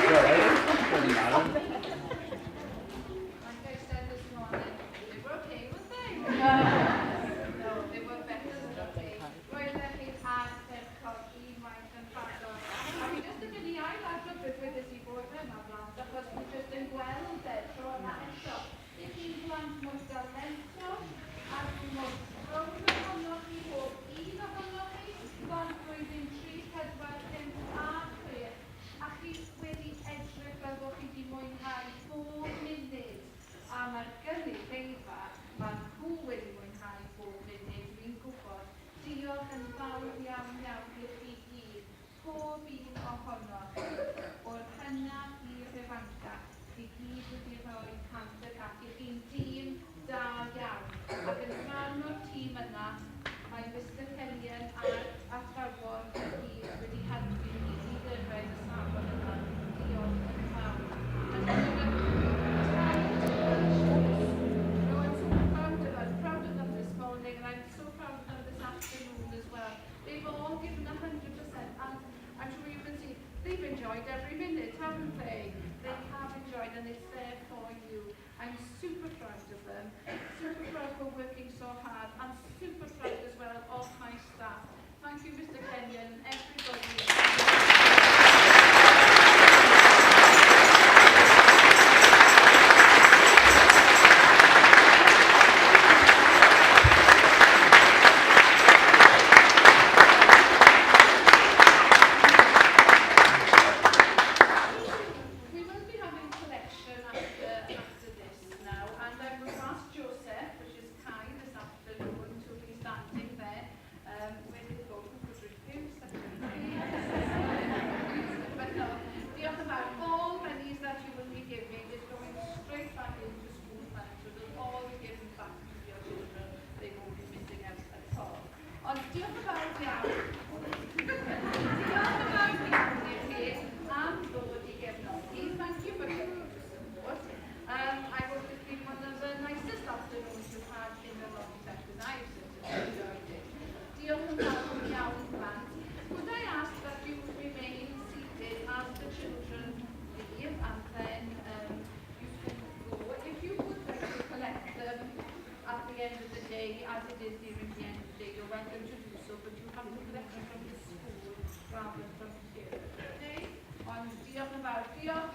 Like I said this morning, they were okay, weren't they? No, they were better than okay. Roedd chi ar colli maith yn ffadog. A fi jyst yn mynd i ail adrodd beth wedys i bod yma blant, achos fi jyst yn gweld tro yma eto. I chi'n blant mwy dalentog, a dwi'n mwyn rownd ohonoch chi, bob un ohonoch chi, blant blwyddyn 3, 4, 5 a 6. A chi wedi edrych fel bod chi wedi mwynhau bob munud. A mae'r gynulleidfa, mae nhw wedi mwynhau bob munud, dwi'n gwybod. Diolch yn fawr iawn iawn i chi gyd, pob un ohonoch chi, o'r hynaf i'r ifanca, chi gyd wedi rhoi cant y cant. I chi'n dîm da iawn. Ac yn rhan o'r tîm yna, mae Mr Kenyon a'r athrawon y gyd wedi helpu ni i ddyrraedd y safon yma. Diolch yn fawr. Proud of them this morning, and I'm so proud of them this afternoon as well. They've all given 100%, and I'm sure you can see they've enjoyed every minute, haven't they? They have enjoyed, and it's there for you. I'm super proud of them, super proud for working so hard, and super proud as well of my staff. Thank you, Mr Kenyon, everybody. As it is nearing the end of the day, you're welcome to do so, but you have to collect it from the school rather than from here. Okay? Ond diolch yn fawr. Diolch